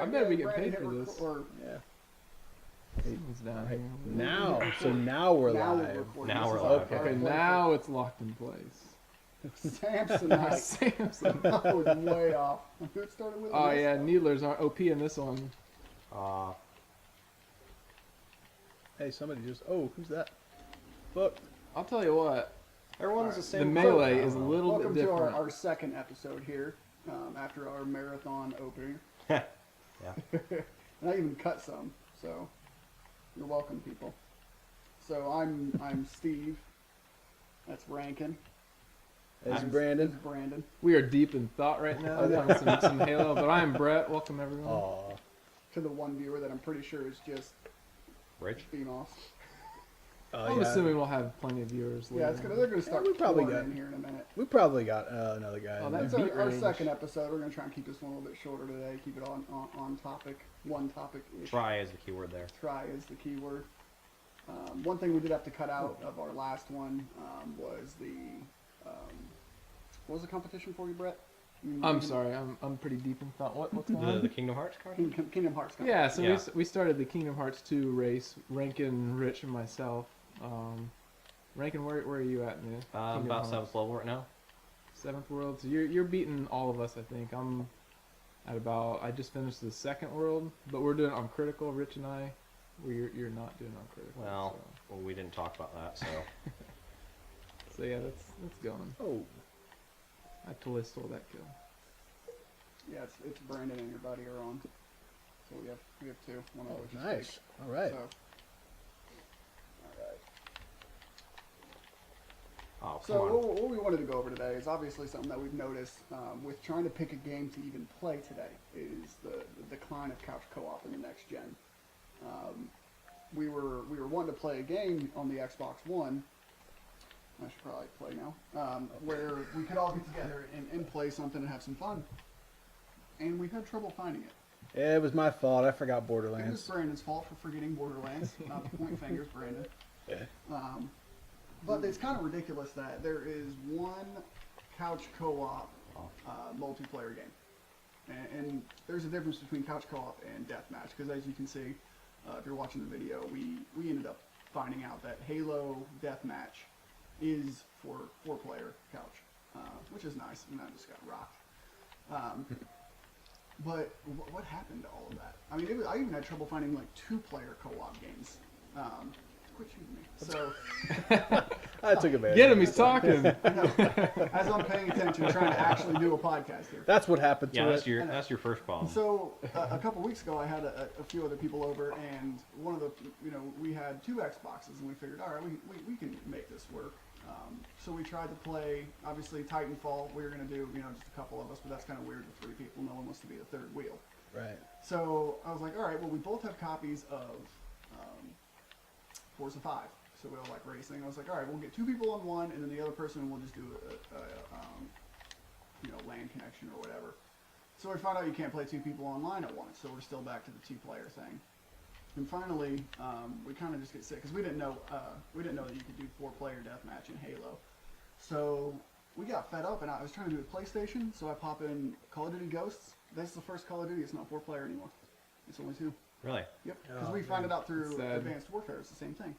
I bet we get paid for this. Yeah. It's down here. Now we're live. recording. Now This we're is live. our Okay, now it's locked in place. Samsonite. Samson. That was way off. Who it started with? Oh yeah, Needler's our OP in this one. Hey, somebody just. Oh, who's that? Look. I'll tell you what. Everyone's the The same. melee is a little Welcome bit to different. our second episode here after our marathon opening. Yeah. And I even cut some, so you're welcome, people. So I'm Steve. That's Rankin. There's This Brandon. is Brandon. We are deep in thought right now. on some Halo, but I'm Brett. Welcome everyone. Aw. To the one viewer that I'm pretty sure is just Rich? Phenos. I'm assuming we'll have plenty of viewers later. Yeah, they're gonna start we probably pouring got- in here in a minute. We probably got another guy. Oh, in that's there. It's beat our range. second episode. We're gonna try and keep this one a little bit shorter today. Keep it on topic, one topic. Try is the keyword there. Try is the key word. One thing we did have to cut out of our last one was the what was the competition for you, Brett? I'm sorry, I'm pretty deep in thought. What's going on? The Kingdom Hearts card? Kingdom Hearts. Yeah, so Yeah. we started the Kingdom Hearts 2 race. Rankin, Rich, and myself. Rankin, where are you at in the I'm Kingdom about Hearts? 7th level right now. 7th world. So you're beating all of us, I think. I'm at about. I just finished the 2nd world, but we're doing it on critical. Rich and I. You're not doing it on critical. Well, we didn't talk about that, so. So yeah, that's going. Oh. I totally stole that kill. Yeah, it's Brandon and your buddy are on. So we have two. One of which is Nice. fake. All right. So, alright. Oh, come So on. what we wanted to go over today is obviously something that we've noticed with trying to pick a game to even play today is the decline of couch co-op in the next gen. We were wanting to play a game on the Xbox One. I should probably play now. Where we could all get together and play something and have some fun. And we had trouble finding it. Yeah, it was my fault. I forgot It was Borderlands. Brandon's fault for forgetting Borderlands. Point fingers, Brandon. But it's kind of ridiculous that there is one couch co-op multiplayer game. And there's a difference between couch co-op and deathmatch, because as you can see, if you're watching the video, we ended up finding out that Halo deathmatch is for 4-player couch, which is nice, and I just got rocked. But what happened to all of that? I mean, I even had trouble finding like 2-player co-op games. Quit shooting me. So I took advantage. Get him, he's talking. I know, as I'm paying attention, trying to actually do a podcast here. That's what happened to Yeah, it. that's your first problem. So a couple weeks ago, I had a few other people over, and one of the, we had 2 Xboxes, and we figured, all right, we can make this work. So we tried to play, obviously, Titanfall. We were going to do, just a couple of us, but that's kind of weird with 3 people. No one wants to be the third wheel. Right. So I was like, all right, well, we both have copies of Forza 5. So we all like racing. I was like, all right, we'll get 2 people on one, and then the other person will just do a LAN connection or whatever. So we found out you can't play 2 people online at once, so we're still back to the 2-player thing. And finally, we kind of just get sick because we didn't know that you could do 4-player deathmatch in Halo. So we got fed up, and I was trying to do a PlayStation. So I pop in Call of Duty Ghosts. That's the first Call of Duty. It's not 4-player anymore. It's only 2. Really? Yep. Because Oh, we found it out through Sad. Advanced Warfare. It's the same thing.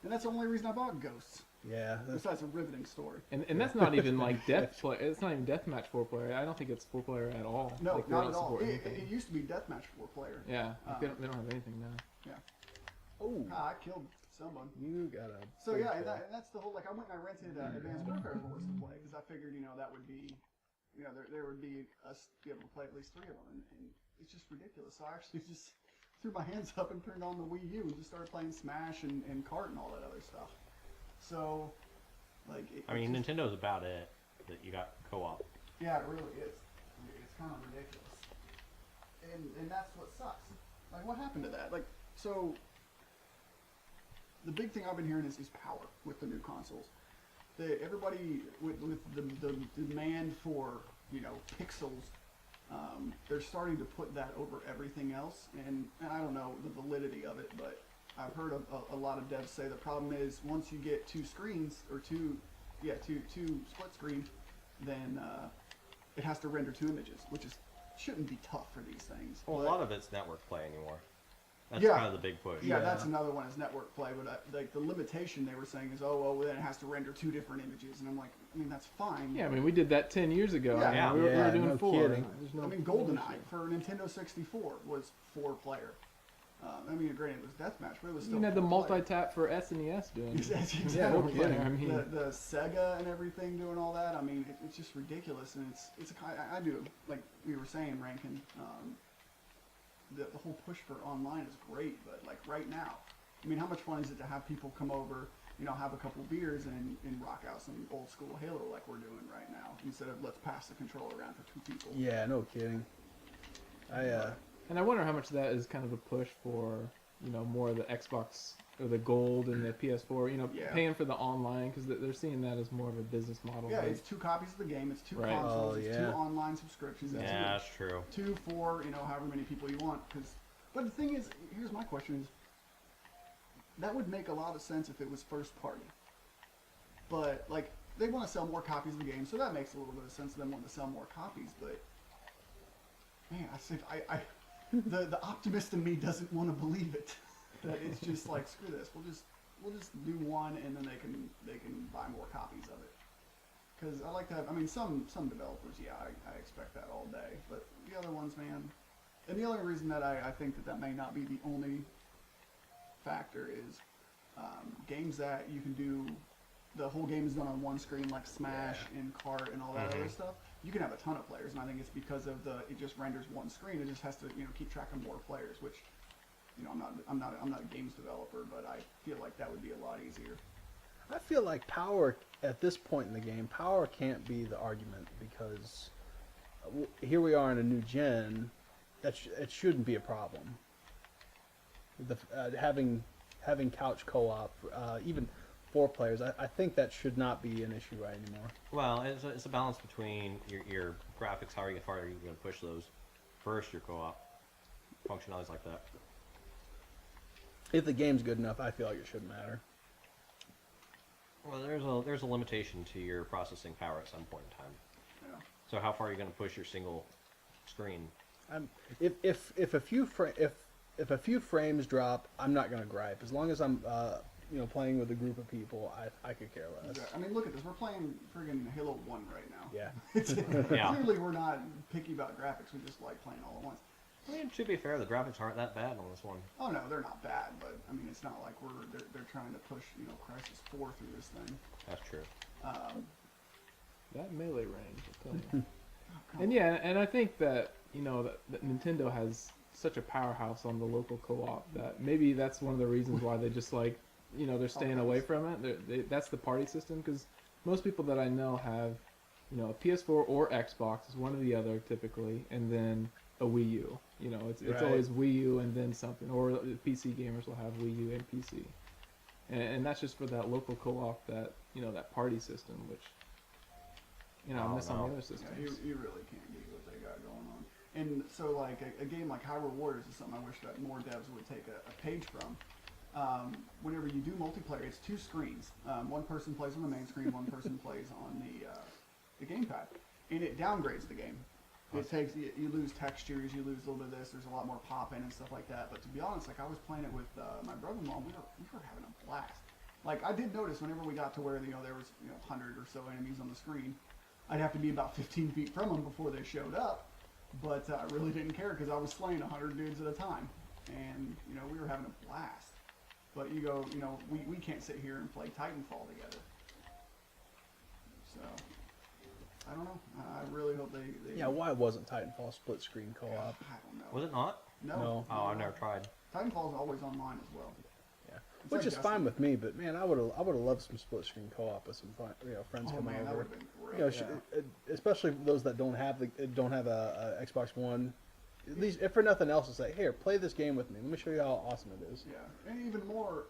And that's the only reason I bought Ghosts. Yeah. Besides a riveting story. And that's not even like it's not even deathmatch 4-player. I don't think it's 4-player at all. No, Like, they not don't at all. support It anything. used to be Deathmatch 4-player. Yeah, they don't have anything now. Yeah. Oh, I killed someone. you got a. So yeah, and that's the whole, like, I went and I rented Advanced Warfare for us to play, because I figured, that would be, there would be us be able to play at least 3 of them, and it's just ridiculous. So I actually just threw my hands up and turned on the Wii U and just started playing Smash and Kart and all that other stuff. So, like, Nintendo's about it that you got co-op. yeah, it really is. It's kind of ridiculous. And that's what sucks. Like, what happened to that? Like, so the big thing I've been hearing is power with the new consoles. Everybody with the demand for pixels, they're starting to put that over everything else, and I don't know the validity of it, but I've heard a lot of devs say the problem is once you get 2 screens or two split screen, then it has to render 2 images, which shouldn't be tough for these things. Well, a lot of it's network play anymore. That's Yeah. kind of the big push. Yeah, that's another one is network play. But like the limitation they were saying is, oh, well, then it has to render 2 different images, and I'm like, I mean, that's fine. Yeah, I mean, we did that 10 years ago. Yeah. I mean, Yeah. we were Yeah, doing no 4. kidding. There's no, I mean, GoldenEye for Nintendo 64 was 4-player. I mean, granted, it was deathmatch, but it was still. You had the 4-player. multi-tap for SNES doing. Exactly. Yeah, no kidding. I mean, The Sega and everything doing all that. I mean, it's just ridiculous, and it's I do like we were saying, Rankin. The whole push for online is great, but like right now, I mean, how much fun is it to have people come over, have a couple beers and rock out some old school Halo like we're doing right now, instead of let's pass the controller around for 2 people. Yeah, no kidding. and I wonder how much of that is kind of a push for, more of the Xbox or the Gold and the PS4, Yeah. paying for the online, because they're seeing that as more of a business model. Yeah, like- it's 2 copies of the game, it's 2 Right. consoles, Oh, it's yeah. 2 online subscriptions, it's Yeah, that's true. 2 for however many people you want. But the thing is, here's my question: is that would make a lot of sense if it was first party. But like they want to sell more copies of the game, so that makes a little bit of sense to them wanting to sell more copies. But man, the optimist in me doesn't want to believe it. That it's just like screw this, we'll just do one, and then they can buy more copies of it. Because I like to have, I mean, some developers, yeah, I expect that all day. But the other ones, man. And the only reason that I think that may not be the only factor is games that you can do, the whole game is done on one screen, like Smash and Kart and all that other stuff. You can have a ton of players, and I think it's because of it just renders one screen. It just has to keep track of more players, which I'm not a games developer, but I feel like that would be a lot easier. I feel like power at this point in the game, power can't be the argument because here we are in a new gen. It shouldn't be a problem. Having couch co-op, even 4 players, I think that should not be an issue right anymore. Well, it's a balance between your graphics, how far are you going to push those, versus your co-op functionalities like that. If the game's good enough, I feel like it shouldn't matter. Well, there's a limitation to your processing power at some point in time. Yeah. So how far are you going to push your single screen? If a few frames drop, I'm not gonna gripe. As long as I'm playing with a group of people, I could care less. Exactly. I mean, look at this. We're playing friggin' Halo 1 right now. Yeah. Yeah. Clearly, we're not picky about graphics. We just like playing all at once. I mean, to be fair, the graphics aren't that bad on this one. Oh no, they're not bad, but I mean, it's not like they're trying to push Crisis 4 through this thing. That's true. That melee range, I'll tell you. come And yeah, and I think that that Nintendo has such a powerhouse on the local co-op that maybe that's one of the reasons why they just they're staying away from it. That's the party system, because most people that I know have a PS4 or Xbox, is one or the other typically, and then a Wii U. It's Right. always Wii U and then something, or PC gamers will have Wii U and PC, and that's just for that local co-op, that that party system, which I Oh, miss on no. the other Yeah, systems. you really can't get what they got going on. And so, like, a game like Hyrule Warriors is something I wish that more devs would take a page from. Whenever you do multiplayer, it's 2 screens. One person plays on the main screen, one person plays on the gamepad. And it downgrades the game. It takes you lose textures, you lose a little bit of this. There's a lot more pop-in and stuff like that. But to be honest, like I was playing it with my brother-in-law, we were having a blast. Like I did notice whenever we got to where there was 100 or so enemies on the screen, I'd have to be about 15 feet from them before they showed up. But I really didn't care because I was slaying 100 dudes at a time, and we were having a blast. But we can't sit here and play Titanfall together. So I don't know. I really hope they Yeah, why wasn't Titanfall split screen co-op? I don't know. Was it not? No. Oh, I've never tried. Titanfall is always online as well. Yeah, It's which like is Destiny. fine with me. But man, I would have loved some split screen co-op with some friends Oh coming man, that over. would have been great. Especially those that don't have a Xbox One. At least, if for nothing else, to say, here, play this game with me. Let me show you how awesome it is. Yeah, and even more,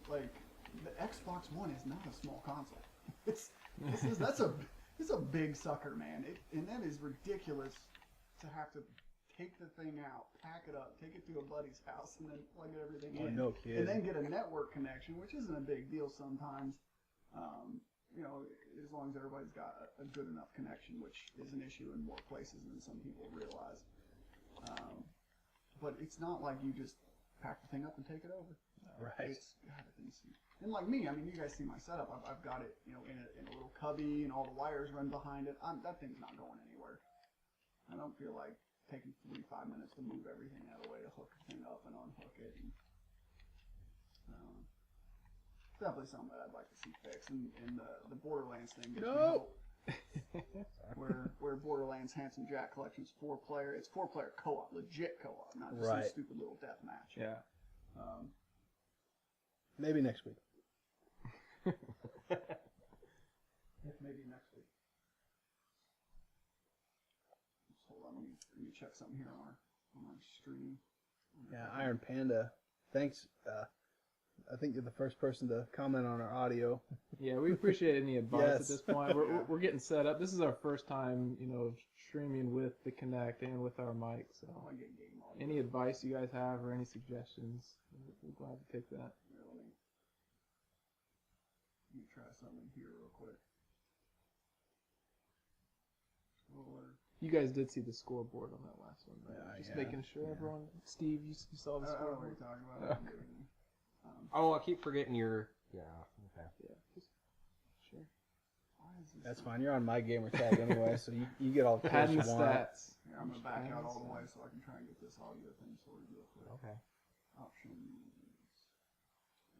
like the Xbox One is not a small console. It's a big sucker, man. And that is ridiculous to have to take the thing out, pack it up, take it to a buddy's house, and then plug everything in. No kidding. And then get a network connection, which isn't a big deal sometimes. As long as everybody's got a good enough connection, which is an issue in more places than some people realize. but it's not like you just pack the thing up and take it over. Right. It's God, and like me, I mean, you guys see my setup. I've got it, in a little cubby, and all the wires run behind it. That thing's not going anywhere. I don't feel like taking 45 minutes to move everything out of the way to hook the thing up and unhook it. And, definitely something that I'd like to see fixed. And the Borderlands thing gives me hope. where Borderlands Handsome Jack Collection's 4-player. It's 4-player co-op, legit co-op, not just some stupid little deathmatch. Yeah. Maybe next week. Maybe next week. Just hold on, let me check something here on our stream. Yeah, Iron Panda. Thanks. I think you're the first person to comment on our audio. Yeah, we appreciate any advice Yes. at this point. We're getting set up. This is our first time, streaming with the Kinect and with our mic. So, any advice you guys have or any suggestions, we're glad to take that. Here, let me try something here real quick. You guys did see the scoreboard on that last one, right? Yeah, Just yeah. making sure everyone. Steve, you saw the I don't know what scoreboard. you're talking about. Oh, I keep forgetting your. Yeah. Okay. Yeah, just sure. Why is this That's fine. You're on my gamer tag anyway, so you get all the kills Padding you want. stats. Here, I'm going to back out all the way so I can try and get this audio thing sorted real quick. Okay. Options.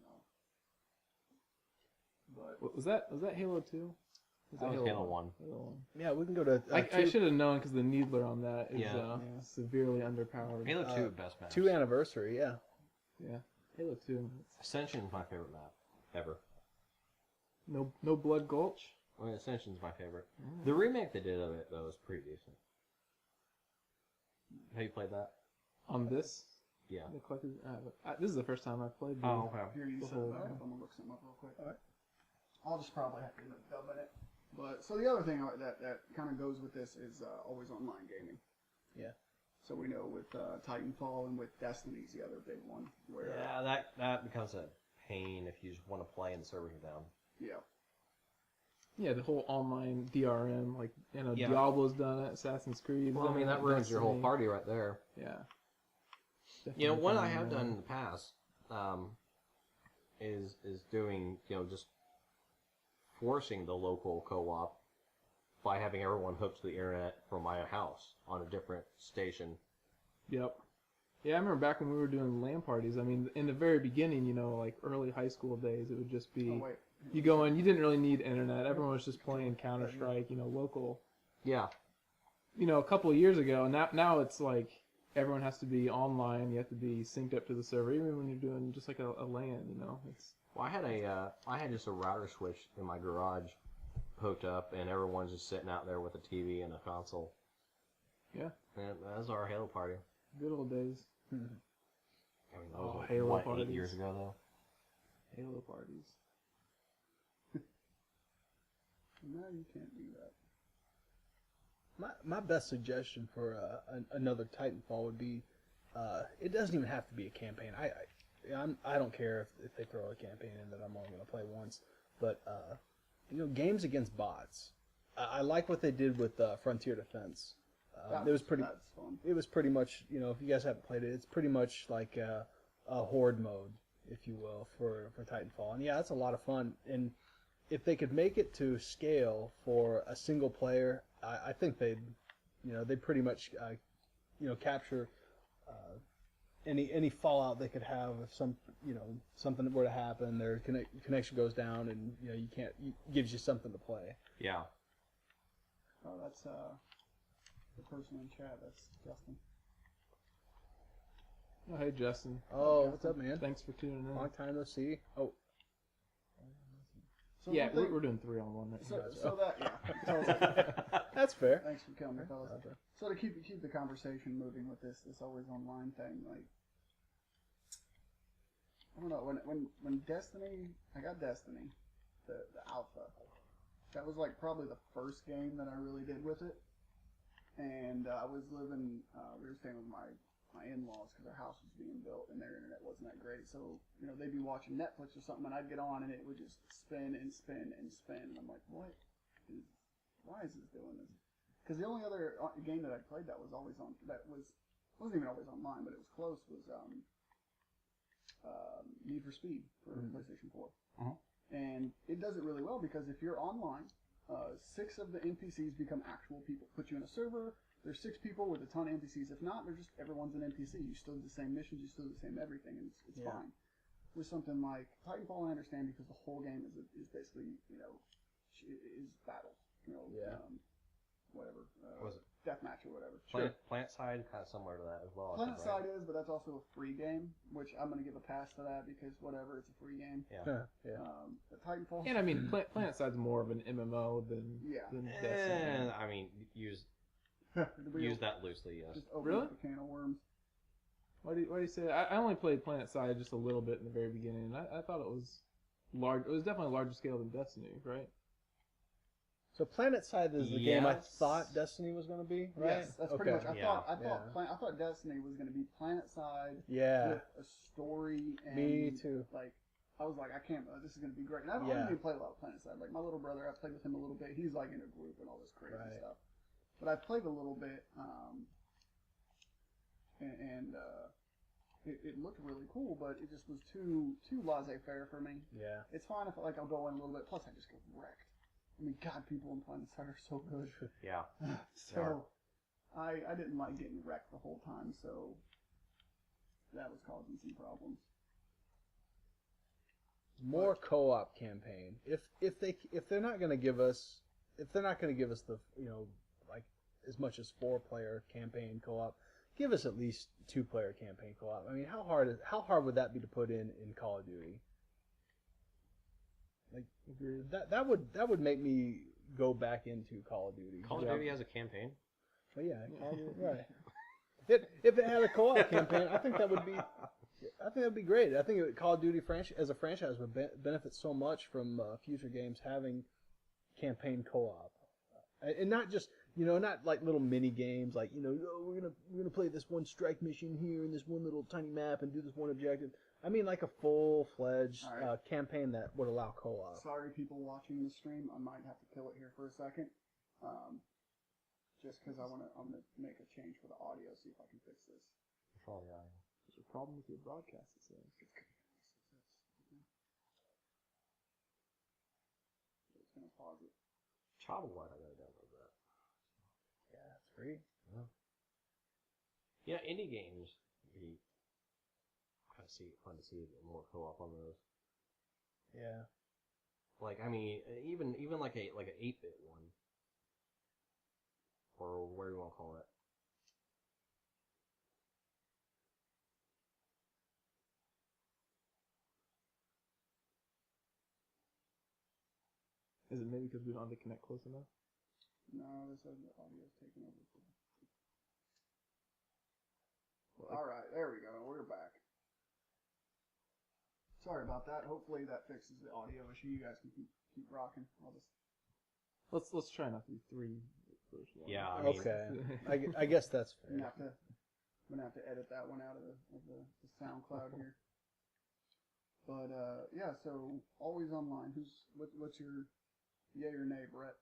No. But Was that Halo 2? That was Halo 1. Halo 1. Yeah, we can go to I should have known because the Needler on that is Yeah. severely underpowered. Halo 2, best match. 2 anniversary. Yeah. Yeah, Halo 2. Ascension's my favorite map ever. No Blood Gulch. Well, Ascension's my favorite. The remake they did of it, though, is pretty decent. Have you played that? On this? Yeah. The collected, this is the first time I've played the okay. here you the set whole- it back up. I'm going to look something up real quick. All right. I'll just probably have to end up dubbing it. But so the other thing that kind of goes with this is always online gaming. Yeah. So we know with Titanfall and with Destiny's the other big one. Where Yeah, that becomes a pain if you just want to play and the servers are down. yeah. Yeah, the whole online DRM, like, Yeah. Diablo's done it, Assassin's Creed. Well, I mean, that ruins your whole Destiny. party right there. Yeah. What I have done in the past is doing, just forcing the local co-op by having everyone hooked to the internet from my house on a different station. Yep. Yeah, I remember back when we were doing LAN parties. I mean, in the very beginning, like early high school days, it would just be Oh wait. you go in. You didn't really need internet. Everyone was just playing Counter Strike, local. Yeah. A couple of years ago, now it's like everyone has to be online. You have to be synced up to the server, even when you're doing just like a LAN. It's Well, I had just a router switch in my garage hooked up, and everyone's just sitting out there with a TV and a console. yeah, And that was our Halo party. good old days. I mean, that was Halo 8 parties. years ago, though? Halo parties. No, you can't do that. My best suggestion for another Titanfall would be, it doesn't even have to be a campaign. I don't care if they throw a campaign in that I'm only going to play once, but games against bots. I like what they did with Frontier Defense. It was pretty. That's fun. It was pretty much, if you guys haven't played it, it's pretty much like a horde mode, if you will, for Titanfall. And yeah, that's a lot of fun. And if they could make it to scale for a single player, I think they'd pretty much, capture any fallout they could have if something were to happen, their connection goes down, and you can't. It gives you something to play. Yeah. Oh, that's the person in chat. That's Justin. Oh, hey Justin. Oh, what's up, man? Thanks for tuning in. Long time no see. Oh, So Yeah, one thing- we're doing 3-on-1 right now. So that yeah. that's fair. Thanks for coming, fellas. So to keep the conversation moving with this always online thing, like I don't know, when Destiny, I got Destiny, the alpha. That was like probably the first game that I really did with it, and I was living. We were staying with my in-laws because our house was being built and their internet wasn't that great. So they'd be watching Netflix or something, and I'd get on and it would just spin and spin and spin, and I'm like, why is this doing this? Because the only other game that I played that was wasn't even always online, but it was close. Was Need for Speed for PlayStation 4, and it does it really well because if you're online, 6 of the NPCs become actual people. Put you in a server. There's 6 people with a ton of NPCs. If not, they're just everyone's an NPC. You still do the same missions. You still do the same everything, and it's fine. With something like Titanfall, I understand because the whole game is basically is battles. Whatever. Was it Deathmatch or whatever. Plant Side, kind of similar to that as well. Planet Side is, but that's also a free game, which I'm going to give a pass to that because whatever, it's a free game. Yeah. The Titanfall. And I mean, Planet Side's more of an MMO than Destiny. I mean, use that loosely, yes. Just open up a can of worms. Why do you say that? I only played Planet Side just a little bit in the very beginning, and I thought it was large. It was definitely larger scale than Destiny, right? So Planet Side is the game I thought Destiny was going to be, right? Yes, that's pretty much. I thought Destiny was going to be Planet Side with a story. And me too. Like I was like, I can't. This is going to be great. And I don't even play a lot of Planet Side. Like my little brother, I played with him a little bit. He's like in a group and all this crazy stuff. But I played a little bit, and it looked really cool, but it just was too laissez-faire for me. Yeah. It's fine if I'll go in a little bit. Plus, I just get wrecked. I mean, God, people in Planet Side are so good. Yeah. So, I didn't like getting wrecked the whole time, so that was causing some problems. More co-op campaign. If they're not going to give us the like as much as 4-player campaign co-op, give us at least 2-player campaign co-op. I mean, how hard would that be to put in Call of Duty? Like that would make me go back into Call of Duty. Call of Duty has a campaign. But yeah, Call of Duty, right. If it had a co-op campaign, I think that'd be great. I think Call of Duty as a franchise would benefit so much from future games having campaign co-op, and not just not like little mini games like we're gonna play this one strike mission here in this one little tiny map and do this one objective. I mean like a full-fledged campaign that would allow co-op. Sorry, people watching the stream, I might have to kill it here for a second, just because I'm gonna make a change for the audio, see if I can fix this. Oh yeah. There's a problem with your broadcast, it says. It's gonna pause it. Child White, I gotta download that. Yeah, it's free. Yeah, indie games be fun to see more co-op on those. Yeah. Like I mean, even like an 8-bit one, or whatever you want to call it. Is it maybe because we don't have to connect close enough? No, this says the audio's taking over. All right, there we go. We're back. Sorry about that. Hopefully that fixes the audio issue. You guys can keep rocking. I'll just. Let's try not to do 3 first one. Yeah. I mean, okay. I guess that's fair. I'm gonna have to edit that one out of the SoundCloud here. But yeah. So always online. What's your yay or nay, Brett?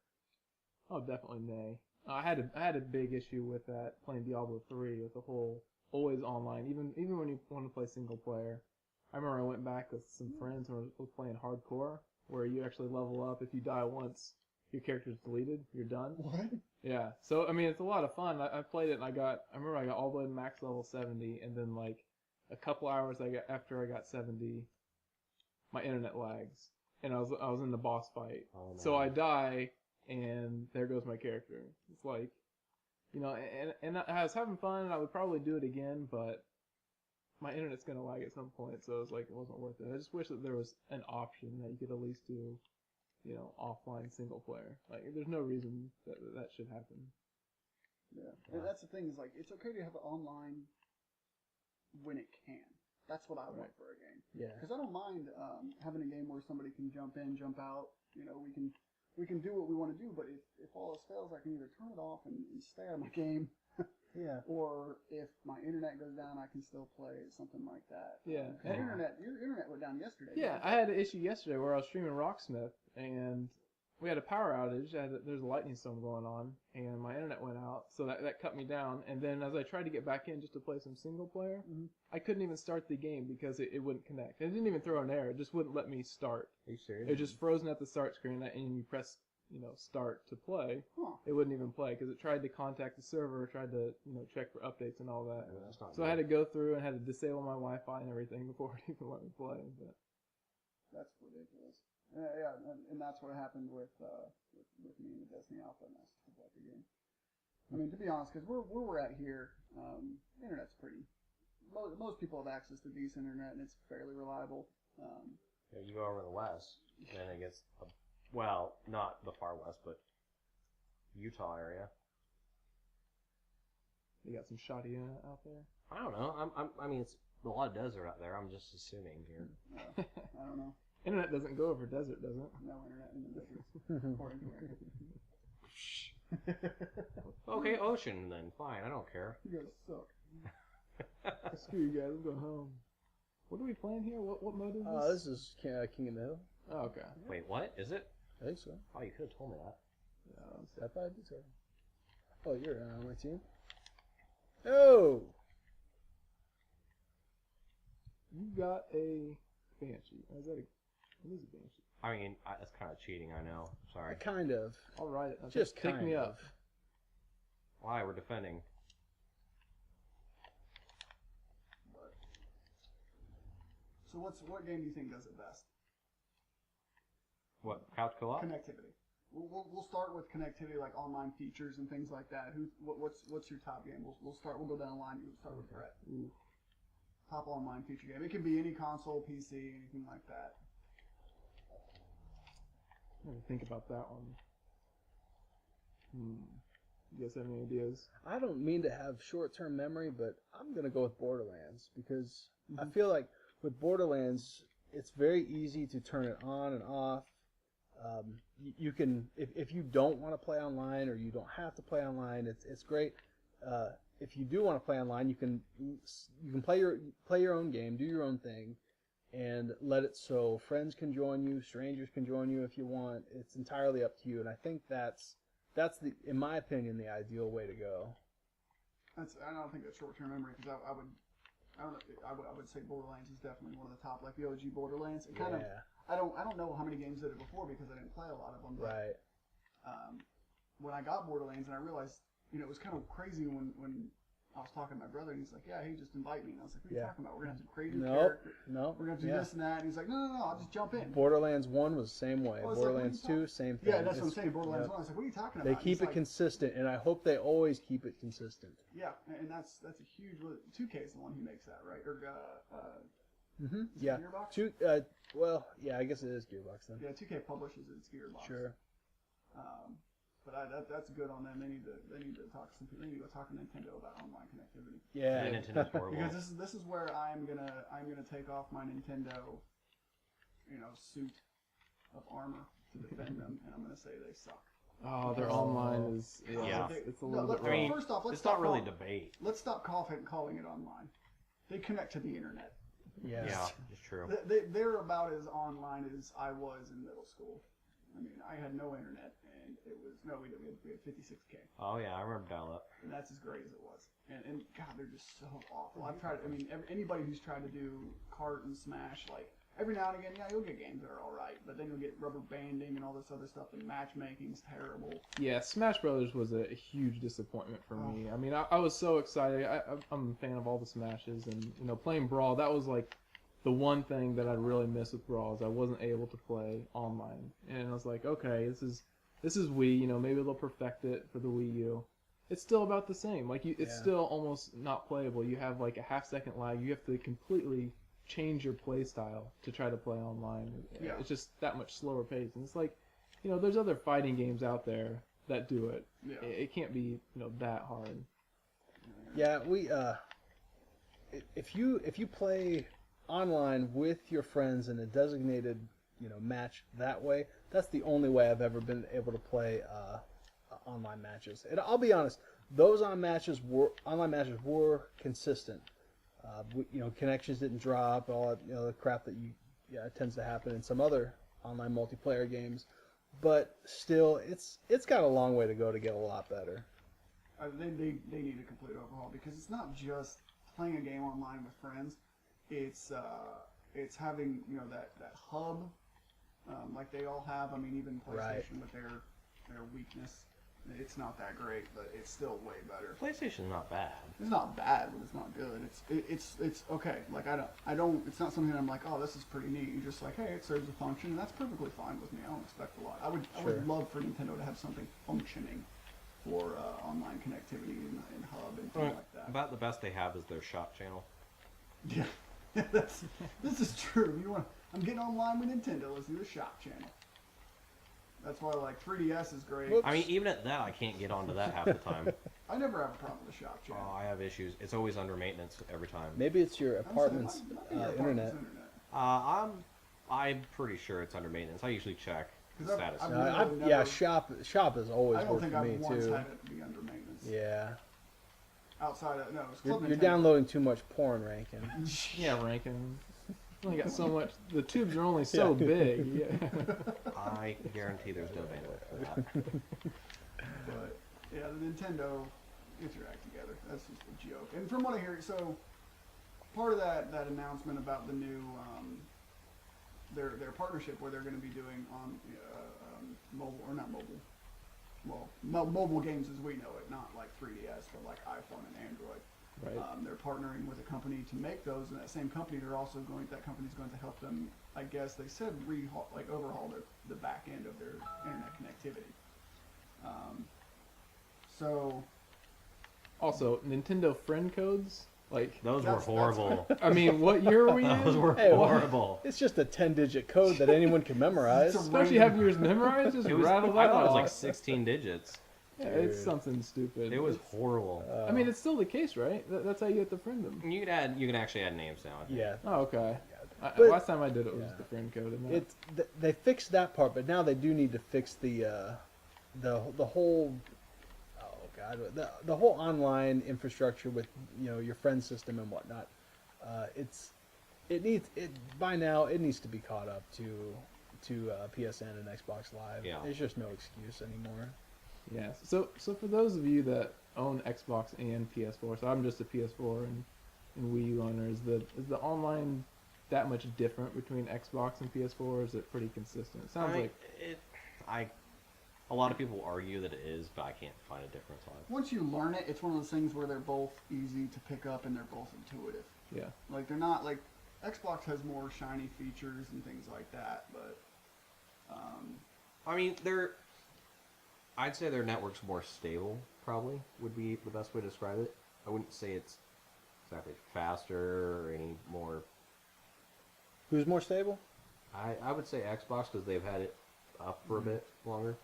Oh, definitely nay. I had a big issue with that playing Diablo 3 with the whole always online. Even when you want to play single player. I remember I went back with some friends and was playing hardcore, where you actually level up. If you die once, your character's deleted. You're done. What? Yeah. So I mean, it's a lot of fun. I played it and I remember I got all the way to max level 70, and then like a couple hours after I got 70, my internet lags, and I was in the boss fight. Oh, so I die, and there goes my character. It's like, and I was having fun, and I would probably do it again, but my internet's gonna lag at some point, so it was like it wasn't worth it. I just wish that there was an option that you could at least do, offline single player. Like, there's no reason that should happen. Yeah. And that's the thing is like it's okay to have it online when it can. That's what I want for a game. Yeah. Because I don't mind having a game where somebody can jump in, jump out. We can do what we want to do, but if all else fails, I can either turn it off and stay out of my game. Yeah. Or if my internet goes down, I can still play something like that. Yeah. Your internet went down yesterday. Yeah, I had an issue yesterday where I was streaming Rocksmith, and we had a power outage. There's a lightning storm going on, and my internet went out, so that cut me down. And then as I tried to get back in just to play some single player, I couldn't even start the game because it wouldn't connect. And it didn't even throw an error; it just wouldn't let me start. Are you serious? It was just frozen at the start screen, and you press start to play. Huh. It wouldn't even play because it tried to contact the server, tried to check for updates and all that. Yeah, that's not So I had to go through and had to disable my Wi-Fi and everything before it even let me play. But That's ridiculous. Yeah, and that's what happened with me and the Destiny Alpha, and that's like the game. I mean, to be honest, because where we're at here, the internet's pretty. Most people have access to decent internet, and it's fairly reliable. Yeah, you go over the west, then it gets, well, not the far west, but Utah area. you got some shoddy internet out there. I don't know. I mean, it's a lot of desert out there. I'm just assuming here. I don't know. Internet doesn't go over desert, does it? No internet in the desert, according to Eric. Okay, ocean then. Fine, I don't care. You guys suck. Screw you guys. I'm going home. What are we playing here? What mode is this? This is King of the Hill. Oh, okay. Wait, what? Is it? I think so. Oh, you could have told me that. Yeah, I thought I did so. Oh, you're on my team. Oh! you got a Banshee. Is that what is a Banshee? I mean, that's kind of cheating, I know. Sorry. Kind of. I'll ride it. Just pick kind me of. up. Why? We're defending. So what game do you think does it best? What? Couch co-op? Connectivity. We'll start with connectivity, like online features and things like that. What's your top game? We'll go down the line. We'll start with Brett. Ooh. Top online feature game. It can be any console, PC, anything like that. I have to think about that one. You guys have any ideas? I don't mean to have short-term memory, but I'm going to go with Borderlands because I feel like with Borderlands, it's very easy to turn it on and off. You can, if you don't want to play online or you don't have to play online, it's great. If you do want to play online, you can play your own game, do your own thing, and let it so friends can join you, strangers can join you if you want. It's entirely up to you, and I think that's in my opinion, the ideal way to go. I don't think that's short-term memory because I would say Borderlands is definitely one of the top, like the OG Borderlands. It kind of, I don't know how many games did it before because I didn't play a lot of them. But, Right. When I got Borderlands and I realized, it was kind of crazy when I was talking to my brother and he's like, yeah, he just invited me. And I was like, what are you talking about? We're going to have to create a new character. No. We're going to do this and that. And he's like, no, I'll just jump in. Borderlands 1 was the same way. I was Borderlands like, 2, same thing. Yeah, that's what I'm saying. Borderlands 1. I was like, what are you talking about? They keep it consistent, and I hope they always keep it consistent. Yeah, and that's a huge. 2K is the one who makes that, right? Or Yeah. Gearbox? I guess it is Gearbox then. Yeah, 2K publishes it. It's Gearbox. Sure. But that's good on them. They need to talk to some people. They need to go talk to Nintendo about online connectivity. Yeah. Nintendo's horrible. Because this is where I'm gonna take off my Nintendo, suit of armor to defend them, and I'm gonna say they suck. Oh, their online is it's a little bit I wrong. mean, first off, it's not really debate. Let's stop calling it online. They connect to the internet. Yes. Yeah, it's true. They're about as online as I was in middle school. I mean, I had no internet, and we had 56K. Oh yeah, I remember dial-up. And that's as great as it was. And God, they're just so awful. I've tried. I mean, anybody who's tried to do Cart and Smash, like every now and again, yeah, you'll get games that are all right, but then you'll get rubber banding and all this other stuff, and matchmaking's terrible. Yeah, Smash Brothers was a huge disappointment for me. I mean, I was so excited. I'm a fan of all the Smashes, and playing Brawl, that was like the one thing that I really missed with Brawl is I wasn't able to play online, and I was like, okay, this is Wii. Maybe they'll perfect it for the Wii U. It's still about the same. Like it's still almost not playable. You have like a half-second lag. You have to completely change your play style to try to play online. Yeah. It's just that much slower pace, and it's like, there's other fighting games out there that do it. Yeah. It can't be that hard. Yeah, we if you play online with your friends in a designated match that way, that's the only way I've ever been able to play online matches. And I'll be honest, those online matches were consistent. Connections didn't drop, all that, the crap that tends to happen in some other online multiplayer games. but still, it's got a long way to go to get a lot better. They need a complete overhaul because it's not just playing a game online with friends. It's having that hub like they all have. I mean, even PlayStation Right. with their weakness, it's not that great, but it's still way better. PlayStation's not bad. It's not bad, but it's not good. It's okay. Like I don't. It's not something that I'm like, oh, this is pretty neat. You're just like, hey, it serves a function, and that's perfectly fine with me. I don't expect a lot. I would love for Nintendo to have something functioning for online connectivity and hub and things like that. About the best they have is their shop channel. Yeah, this is true. I'm getting online with Nintendo. Let's do a shop channel. That's why, like, 3DS is great. Whoops. I mean, even at that, I can't get onto that half the time. I never have a problem with the shop channel. I have issues. It's always under maintenance every time. Maybe it's your I would say apartment's might be your internet. apartment's internet. I'm pretty sure it's under maintenance. I usually check the 'Cause status. I've No, really yeah, never- shop has always I don't worked think for me I've once too. had it be under maintenance. Yeah, Outside of, no, it's Club you're Nintendo. downloading too much porn, Rankin. Yeah, Rankin. Only got so much. The tubes are only so big. Yeah. I guarantee there's no bandwidth for that. But yeah, the Nintendo, get your act together. That's just a joke. And from what I hear, so part of that announcement about the new their partnership where they're going to be doing on mobile or not mobile, well, mobile games as we know it, not like 3DS, but like iPhone and Android. Right. They're partnering with a company to make those, and that same company, that company's going to help them. I guess they said overhaul the back end of their internet connectivity. So Also, Nintendo friend codes. Like, Those were That's- horrible. I mean, what year are we Those in? were Hey, what? horrible. It's just a 10-digit code that anyone can memorize. It's a Don't you have yours memorized? Just It was, I rattle that thought it was off. like 16 digits. Yeah, it's Dude. something stupid. It was It's- horrible. I mean, it's still the case, right? That's how you get to friend them. You can actually add names now. I think. Yeah, Oh, okay. But- Last time I did it was yeah. the friend code. And it's they fixed that part, but now they do need to fix the whole. Oh God, the whole online infrastructure with your friend system and whatnot. By now it needs to be caught up to PSN and Xbox Live. Yeah. There's just no excuse anymore. Yes. So for those of you that own Xbox and PS4, so I'm just a PS4 and Wii U owner, is the online that much different between Xbox and PS4, or is it pretty consistent? It sounds like A lot of people argue that it is, but I can't find a difference on it. once you learn it, it's one of those things where they're both easy to pick up and they're both intuitive. yeah. Like they're not like Xbox has more shiny features and things like that, but I mean, I'd say their network's more stable, probably, would be the best way to describe it. I wouldn't say it's exactly faster or any more. Who's more stable? I would say Xbox because they've had it up for a bit longer.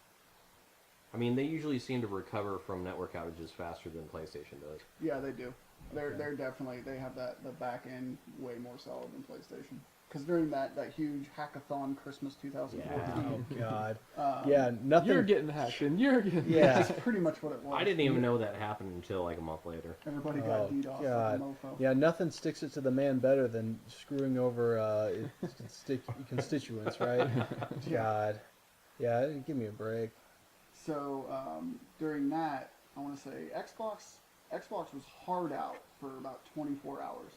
I mean, they usually seem to recover from network outages faster than PlayStation does. yeah, they do. They're definitely they have the back end way more solid than PlayStation. Because during that huge hackathon Christmas 2014, Oh God. um, Yeah, nothing. You're getting hacked, and you're getting Yeah. that's pretty much what it was. I didn't even know that happened until like a month later. Everybody got Oh, DDoS like a God. mofo. Yeah, nothing sticks it to the man better than screwing over its constituents, right? God. Yeah, give me a break. So during that, I want to say Xbox was hard out for about 24 hours,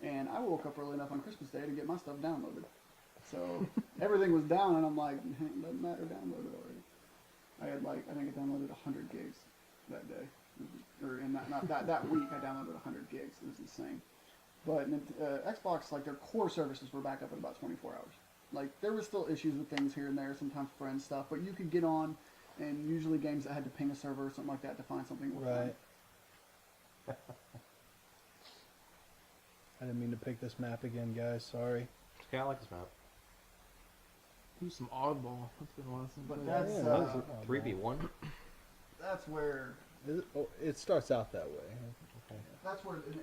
and I woke up early enough on Christmas Day to get my stuff downloaded. So everything was down, and I'm like, it doesn't matter, download it already. I had I think I downloaded 100 gigs that day, or in that week I downloaded 100 gigs. It was insane. But Xbox, like their core services were back up in about 24 hours. Like there were still issues with things here and there, sometimes friend stuff, but you could get on. And usually games that had to ping a server or something like that to find something was Right. I didn't mean to pick this map again, guys. Sorry. Yeah, I like this map. do some oddball. That's been a while since. But I played that's, that. what is it? 3v1? That's where It starts out that way.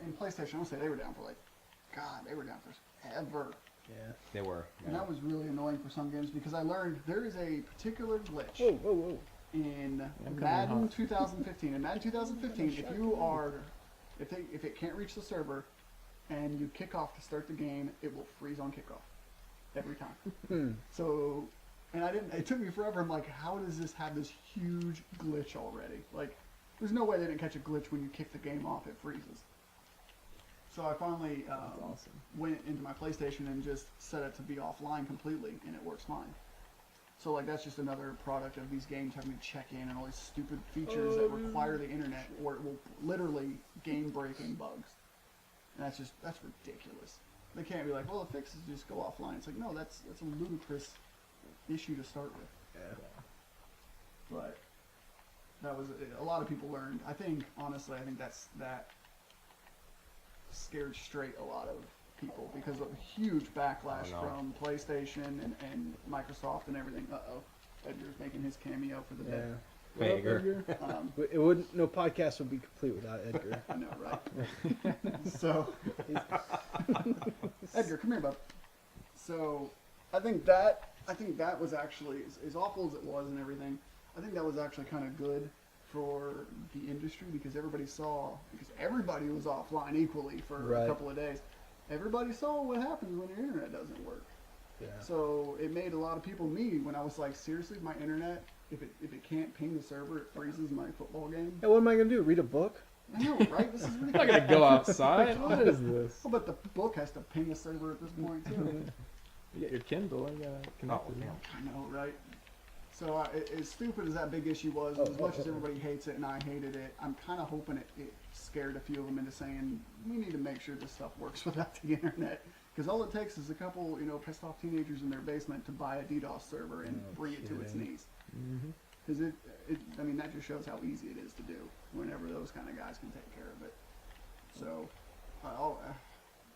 in PlayStation, I want to say they were down for they were down for forever. Yeah. They were. And that was really annoying for some games because I learned there is a particular glitch Whoa, whoa, whoa. in coming Madden hot. 2015. In Madden 2015, if it can't reach the server and you kick off to start the game, it will freeze on kickoff every time. So And I didn't. It took me forever. I'm like, how does this have this huge glitch already? Like, there's no way they didn't catch a glitch when you kick the game off. It freezes. So I finally awesome. went into my PlayStation and just set it to be offline completely, and it works fine. So like that's just another product of these games having to check in and all these stupid features that require the internet, or it will literally game-breaking bugs. And that's ridiculous. They can't be like, well, the fix is just go offline. It's like, no, that's a ludicrous issue to start with. Yeah. But that was a lot of people learned. I think honestly, that scared straight a lot of people because of a huge backlash from PlayStation and Microsoft and everything. Edgar's making his cameo for the day. Yeah. What up, Edgar. Edgar? It wouldn't. No podcast would be complete without Edgar. I know, right? So, Edgar, come here, bud. So, I think that was actually as awful as it was and everything. I think that was actually kind of good for the industry because everybody was offline equally for a couple of days. Everybody saw what happens when your internet doesn't work. Yeah. So it made a lot of people, me, when I was like, seriously, my internet, if it can't ping the server, it freezes my football game. Hey, what am I gonna do? Read a book? I know, right? This is I'm not ridiculous. gonna go outside. What is this? Oh, but the book has to ping the server at this point too. You get your Kindle. You gotta connect it. I know, right? So as stupid as that big issue was, as much as everybody hates it and I hated it, I'm kind of hoping it scared a few of them into saying, we need to make sure this stuff works without the internet. Because all it takes is a couple, pissed off teenagers in their basement to buy a DDoS server and bring it to its knees. Because that just shows how easy it is to do whenever those kind of guys can take care of it. So,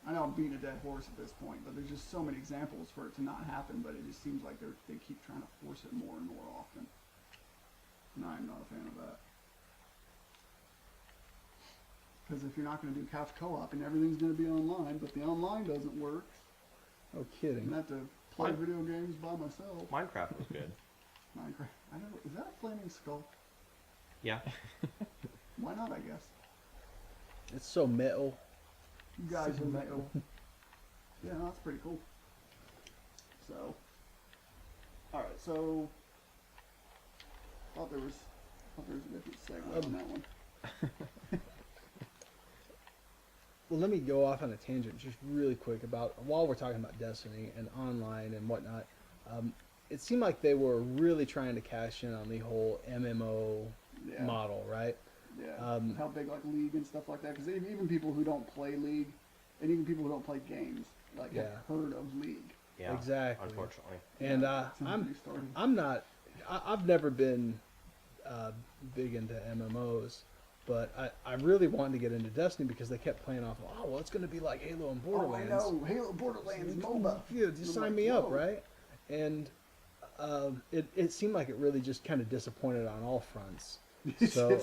I know I'm beating a dead horse at this point, but there's just so many examples for it to not happen, but it just seems like they keep trying to force it more and more often. And I'm not a fan of that. Because if you're not going to do couch co-op and everything's going to be online, but the online doesn't work, No kidding. I have to play video games by myself. Minecraft was good. Minecraft. Is that a flaming skull? Yeah. Why not, I guess. It's so metal. You guys are metal. Yeah, no, that's pretty cool. So, alright, so thought there was a different segue on that one. Well, let me go off on a tangent just really quick about, while we're talking about Destiny and online and whatnot, it seemed like they were really trying to cash in on the whole MMO model, right? Yeah, how big like League and stuff like that, because even people who don't play League, and even people who don't play games, have heard of League. Yeah. Exactly. Unfortunately. And I've never been big into MMOs, but I really wanted to get into Destiny because they kept playing off, it's going to be like Halo and Borderlands. Oh, I know, Halo Borderlands MOBA. Yeah, just sign me up, right? And it seemed like it really just kind of disappointed on all fronts. It's one of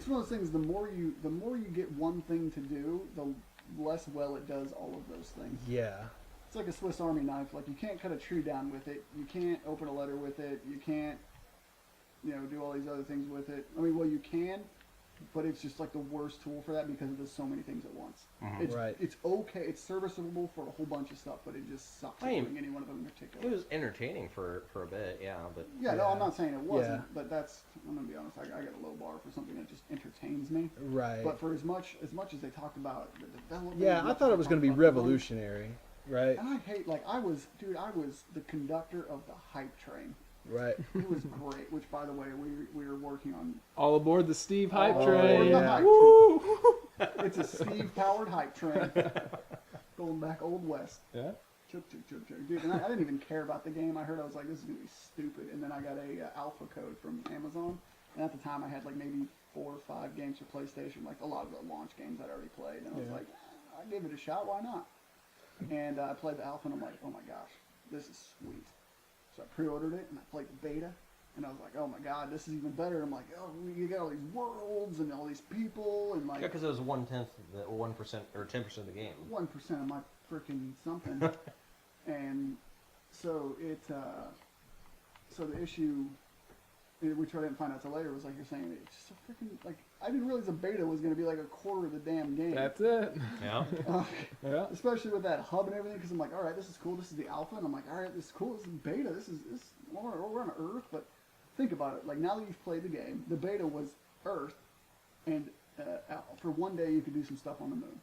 those things. The more you get one thing to do, the less well it does all of those things. Yeah. It's like a Swiss Army knife. Like you can't cut a tree down with it. You can't open a letter with it. You can't, do all these other things with it. I mean, well, you can, but it's just like the worst tool for that because it does so many things at once. Mm-hmm. It's okay. It's serviceable for a whole bunch of stuff, but it just sucks at doing any one of them in particular. It was entertaining for a bit, but no, I'm not saying it wasn't, but I'm gonna be honest. I got a low bar for something that just entertains me. Right. But for as much as they talked about the development, I thought it was going to be revolutionary, right? And I hate I was the conductor of the hype train. Right. It was great. Which, by the way, we were working on. All aboard the Steve hype All train. aboard the hype Woo! It's a Steve-powered hype train, going back Old West. Yeah. Chug, dude. And I didn't even care about the game. I was like, this is gonna be stupid. And then I got a alpha code from Amazon. And at the time, I had like maybe 4 or 5 games for PlayStation, like a lot of the launch games I'd already played. And I was like, I gave it a shot. Why not? And I played the alpha, and I'm like, oh my gosh, this is sweet. So I pre-ordered it, and I played the beta, and I was like, oh my god, this is even better. I'm like, you got all these worlds and all these people, and like... Yeah, because it was 1/10, 1% or 10% of the game. 1% of my freaking something. And so so the issue which I didn't find out till later, was like you're saying, it's just a freaking, like, I didn't realize the beta was going to be like a quarter of the damn game. That's it. Yeah. Yeah. Especially with that hub and everything, because I'm like, all right, this is cool. This is the alpha, and I'm like, all right, this is cool. This is beta. We're on Earth, but think about it. Like, now that you've played the game, the beta was Earth, and for one day you could do some stuff on the moon.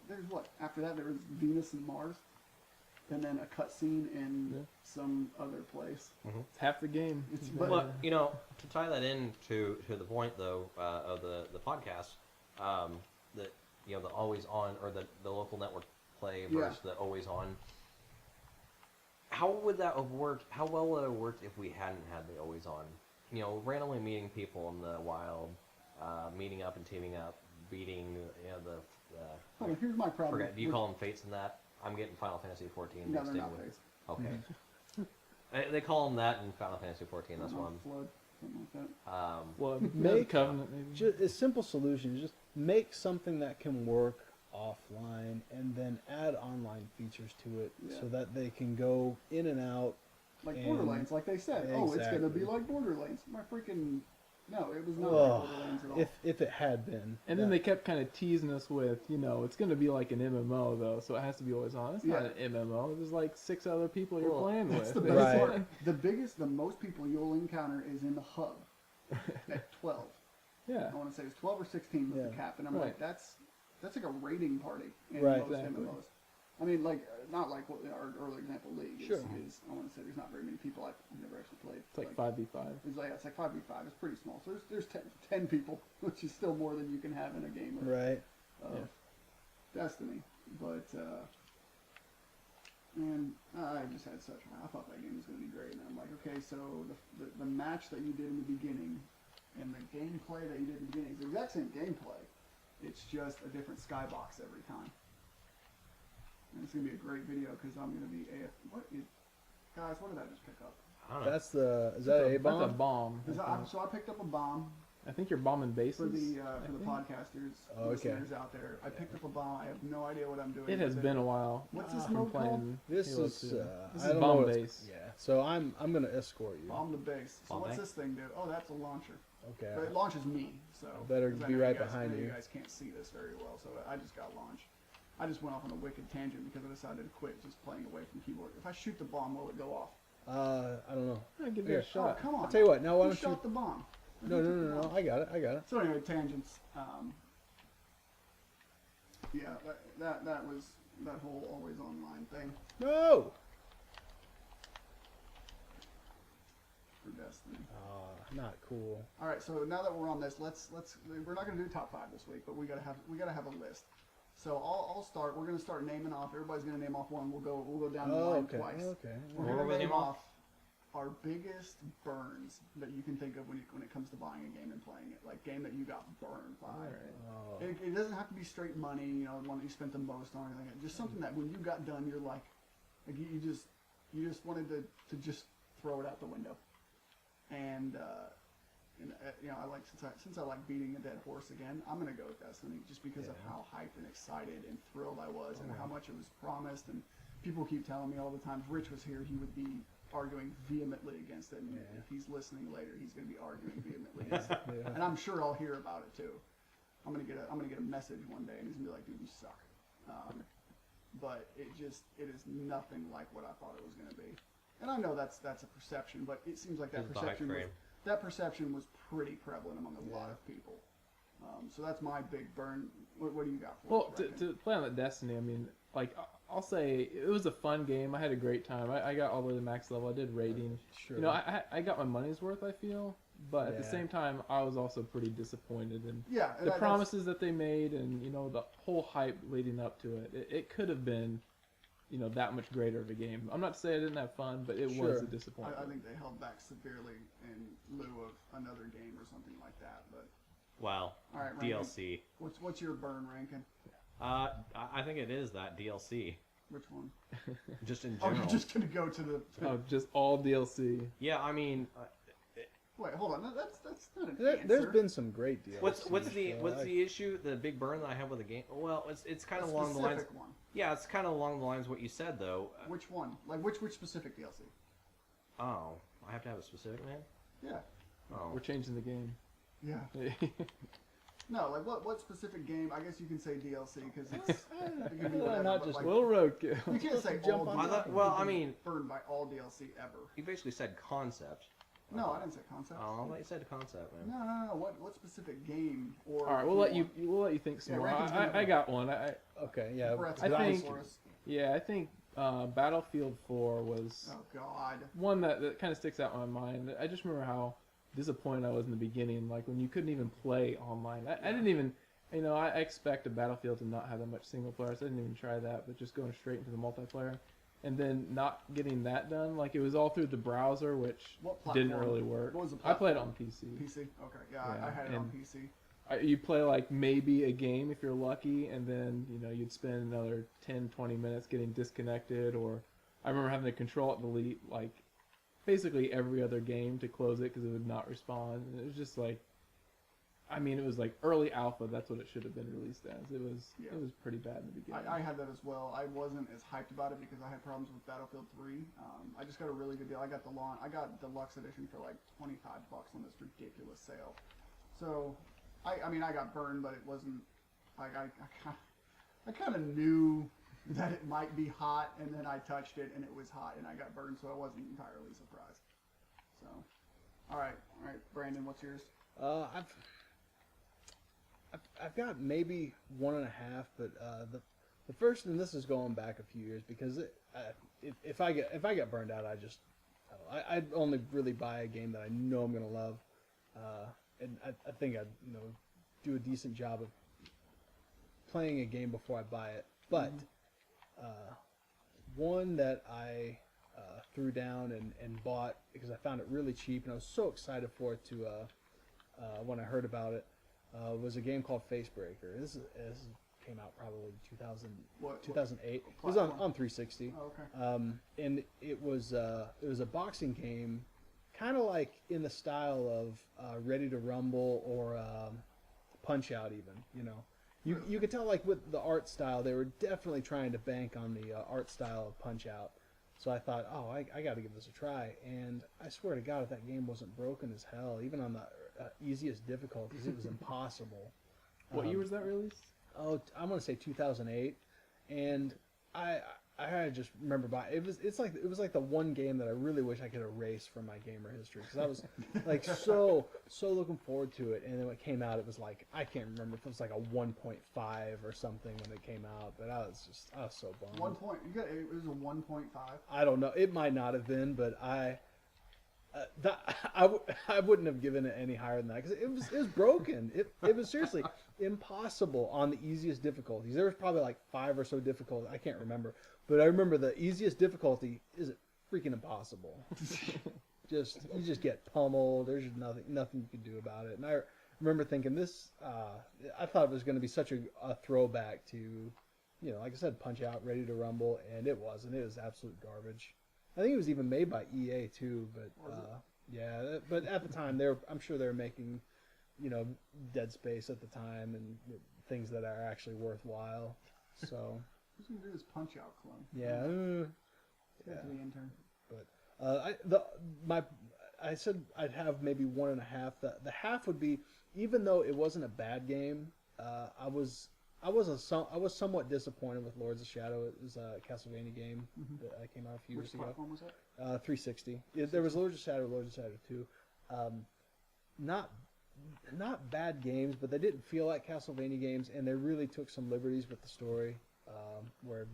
There's what? After that, there was Venus and Mars, and then a cutscene in some other place. It's half the game. But you know, to tie that in to the point though of the podcast, that you know the always on or the local network play versus the always on. How would that have worked? How well would it have worked if we hadn't had the always on? You know, randomly meeting people in the wild, meeting up and teaming up, beating Oh, here's my problem. do you call them fates in that? I'm getting Final Fantasy 14. No, mixed they're in not with- fates. Okay. They call them that in Final Fantasy 14. That's one. Flood, something like that. Well, Make- Covenant maybe. Just a simple solution is just make something that can work offline and then add online features to it so that they can go in and out. Like And- Borderlands, like they said. Oh, it's going to be Exactly. like Borderlands. My freaking... No, it was not Ugh, like Borderlands at all. if it had been. And then they kept kind of teasing us with, you know, it's going to be like an MMO though, so it has to be always on. It's not an MMO. There's like 6 other people you're playing That's with. the best Right. part. The most people you'll encounter is in the hub at 12. Yeah. I want to say it's 12 or 16 was the Yeah. cap, and I'm Right. like, that's like a raiding party in Right. most Exactly. MMOs. I mean, like, not like what our earlier example, League Sure. is. I want to say there's not very many people. I've never actually played. It's like 5v5. It's like 5v5. It's pretty small. So there's 10 people, which is still more than you can have in a game of Right. Destiny. But, man, I just had such I thought that game was going to be great. And I'm like, okay, so the match that you did in the beginning and the gameplay that you did in the beginning is the exact same gameplay. It's just a different skybox every time. And it's going to be a great video because I'm going to be guys, what did I just pick up? I don't know. That's is that a That's a bomb? bomb. So I picked up a bomb I think you're bombing bases. for the I think. podcasters, Oh, okay. listeners out there. I picked up a bomb. I have no idea what I'm doing. It has with been a while. What's this I've been mode called? playing This Halo is 2. this This is is bomb bomb base. base. Yeah. So I'm gonna escort you. Bomb the base. So Bomb what's bay? this thing do? Oh, that's a launcher. Okay. But it launches me, so Better 'cause I be know right guys, behind I know you. You guys can't see this very well, so I just got launched. I just went off on a wicked tangent because I decided to quit just playing away from keyboard. If I shoot the bomb, will it go off? I don't know. I'll give Here. it a shot. Oh, come on! I'll tell you what. Now why Who don't you? shot the bomb? No. I got it. So anyway, tangents. Yeah, that was that whole always online thing No. for Destiny. Not cool. All right, so now that we're on this, let's we're not going to do top 5 this week, but we gotta have a list. So I'll start. We're going to start naming off. Everybody's going to name off one. We'll go down the line Okay. twice. Okay. We're What going were to we name name off our biggest burns that you can think of when it comes to buying a game and playing it. Like game that you got burned by. Oh. It doesn't have to be straight money, you know, one that you spent the most on or anything. Just something that when you got done, you're like you just wanted to just throw it out the window. And you know, I like since I like beating a dead horse again, I'm gonna go with Destiny just because of how hyped and excited and thrilled I was and how much it was promised. And people keep telling me all the time, if Rich was here, he would be arguing vehemently against it. And if he's listening later, he's gonna be arguing vehemently against it. Yeah. And I'm sure I'll hear about it too. I'm gonna get a message one day, and he's gonna be like, "Dude, you suck." But it is nothing like what I thought it was gonna be. And I know that's a perception, but it seems like that It's the hype train. perception was pretty prevalent among a lot of people. So that's my big burn. What do you got for Well, us? to Reckon? play on that Destiny, I mean, like, I'll say it was a fun game. I had a great time. I got all the way to max level. I did raiding. Sure. You know, I got my money's worth, I feel. But at the Yeah. same time, I was also pretty disappointed in Yeah, the promises that they made and, you know, the whole hype leading up to it. It could have been, you know, that much greater of a game. I'm not to say I didn't have fun, but it was Sure. a disappointment. I think they held back severely in lieu of another game or something like that. But Wow. all right, Rankin, DLC. what's your burn ranking? I think it is that DLC. Which one? Just in Oh, general. you're just gonna go to the. Oh, just all DLC. Yeah, I mean, Wait, hold on. That's not an There's answer. been some great deals. what's the issue? The big burn that I have with the game? Well, it's kind A of along the lines. specific one. Yeah, it's kind of along the lines of what you said though. Which one? Like which specific DLC? Oh, I have to have a specific man. Yeah. Oh. We're changing the game. Yeah. No, like what specific game? I guess you can say DLC because it can be whatever. Not but, just like, Little roadkill. you can't say jump all on DLC. well, I You've been mean- burned by all DLC ever. You basically said concept. No, I didn't say concept. Oh, I thought you said concept, man. No. What specific game or? All right, we'll let you think some more. Rankin's gonna I go. got one. Okay, yeah. Brett's I got think- for us. I think Battlefield 4 was Oh God. one that kind of sticks out in my mind. I just remember how disappointed I was in the beginning, like when you couldn't even play online. I didn't even, I expect a Battlefield to not have that much single player, so I didn't even try that, but just going straight into the multiplayer. And then not getting that done, like it was all through the browser, which What platform? didn't really work. What was the I played platform? on PC. PC. Okay. Yeah, Yeah, I had it on and- PC. You play like maybe a game if you're lucky, and then you'd spend another 10-20 minutes getting disconnected, or I remember having to control delete like basically every other game to close it because it would not respond. And it was just like, it was like early alpha. That's what it should have been released as. It was pretty bad in the beginning. I had that as well. I wasn't as hyped about it because I had problems with Battlefield 3. I just got a really good deal. I got deluxe edition for like $25 on this ridiculous sale. So, I got burned, but it wasn't like I kind of knew that it might be hot, and then I touched it and it was hot, and I got burned, so I wasn't entirely surprised. So, all right, Brandon, what's yours? I've got maybe 1.5, but the first, and this is going back a few years because if I get burned out, I'd only really buy a game that I know I'm gonna love, and I think I'd do a decent job of playing a game before I buy it. But one that I threw down and bought because I found it really cheap, and I was so excited for it to when I heard about it. Was a game called Facebreaker. This came out probably 2008. It was on 360. Oh, okay. And it was a boxing game, kind of like in the style of Ready to Rumble or Punch Out even. You could tell like with the art style they were definitely trying to bank on the art style of Punch Out. So I thought, I got to give this a try. And I swear to God, if that game wasn't broken as hell, even on the easiest difficulties, it was impossible. What year was that released? Oh, I'm gonna say 2008, and I just remember buying it. It was like the one game that I really wish I could erase from my gamer history because I was like so looking forward to it, and then when it came out, it was like I can't remember if it was like a 1.5 or something when it came out, but I was so bummed. It was a 1.5. I don't know. It might not have been, but I wouldn't have given it any higher than that because it was broken. It was seriously impossible on the easiest difficulties. There was probably like 5 or so difficult. I can't remember, but I remember the easiest difficulty is freaking impossible. You just get pummeled. There's nothing you can do about it. And I remember thinking this. I thought it was going to be such a throwback to, like I said, Punch Out, Ready to Rumble, and it wasn't. It was absolute garbage. I think it was even made by EA too, but yeah. But at the time, I'm sure they were making, Dead Space at the time and things that are actually worthwhile. So Who's gonna do this Punch Out clone? yeah, Yeah. To the intern. but I said I'd have maybe 1.5. The half would be, even though it wasn't a bad game, I was somewhat disappointed with Lords of Shadow. It was a Castlevania game that came out a few years Which ago. platform was that? 360. There was Lords of Shadow 2. Not bad games, but they didn't feel like Castlevania games, and they really took some liberties with the story. Where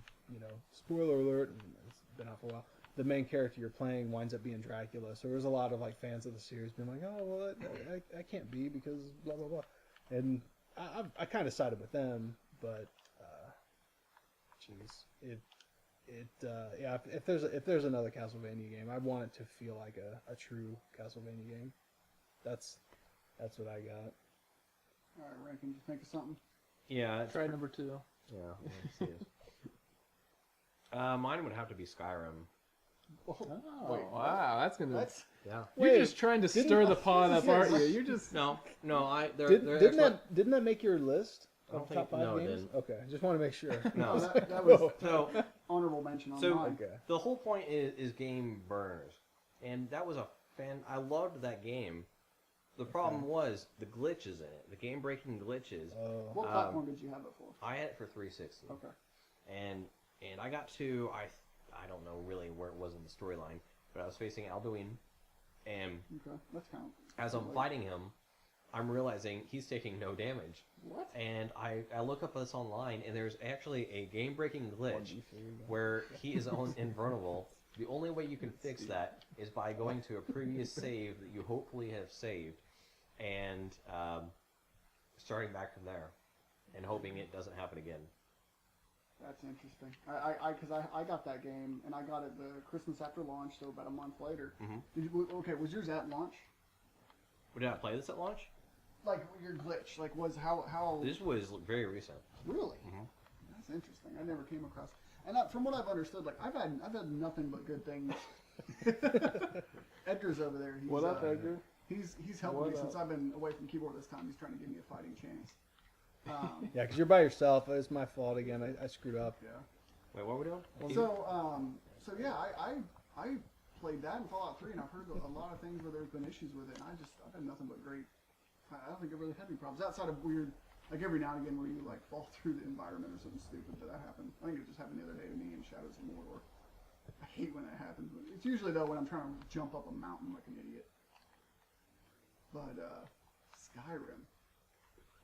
spoiler alert, and it's been out for a while. The main character you're playing winds up being Dracula, so there's a lot of like fans of the series being like, "Oh well, I can't be because blah blah blah," and I kind of sided with them, but if there's another Castlevania game, I want it to feel like a true Castlevania game. That's what I got. All right, Ray, can you think of something? Yeah, Try number 2. Yeah, let's see it. Mine would have to be Skyrim. Oh, Wait, wow, that's gonna. Yeah. You're Wait, just trying to didn't- stir the pot up, aren't you? You're just. No. Didn't that make your list I don't of top think- 5 no, it games? didn't. Okay, just want to make sure. No. That was So honorable mention on So- mine. Okay. the whole point is game burners, and that was I loved that game, The problem was the glitches in it, the game-breaking glitches. What platform did you have it for? I had it for 360. Okay. And I got to I don't know really where it was in the storyline, but I was facing Alduin, and Okay, that's kind of. as I'm fighting him, I'm realizing he's taking no damage. What? And I look up this online, and there's actually a game-breaking glitch where he is invulnerable. The only way you can fix that is by going to a previous save that you hopefully have saved, and starting back from there, and hoping it doesn't happen again. That's interesting. Because I got that game and I got it the Christmas after launch, so about a month later. Mm-hmm. Okay, was yours at launch? Did I play this at launch? Like your glitch, like was how? This was very recent. Really? Mm-hmm. That's interesting. I never came across. And from what I've understood, like I've had nothing but good things. Edgar's over there. He's, What up, Edgar? He's helped me since I've been away from keyboard this time. He's trying to give me a fighting chance. Yeah, because you're by yourself. It's my fault again. I screwed up. Yeah. Wait, what are we doing? So yeah, I played that in Fallout 3, and I've heard a lot of things where there's been issues with it, and I've had nothing but great. I don't think I've really had any problems outside of weird, like every now and again where you like fall through the environment or something stupid, but that happened. I think it just happened the other day to me in Shadows of Mordor. I hate when that happens, but it's usually though when I'm trying to jump up a mountain like an idiot. But Skyrim.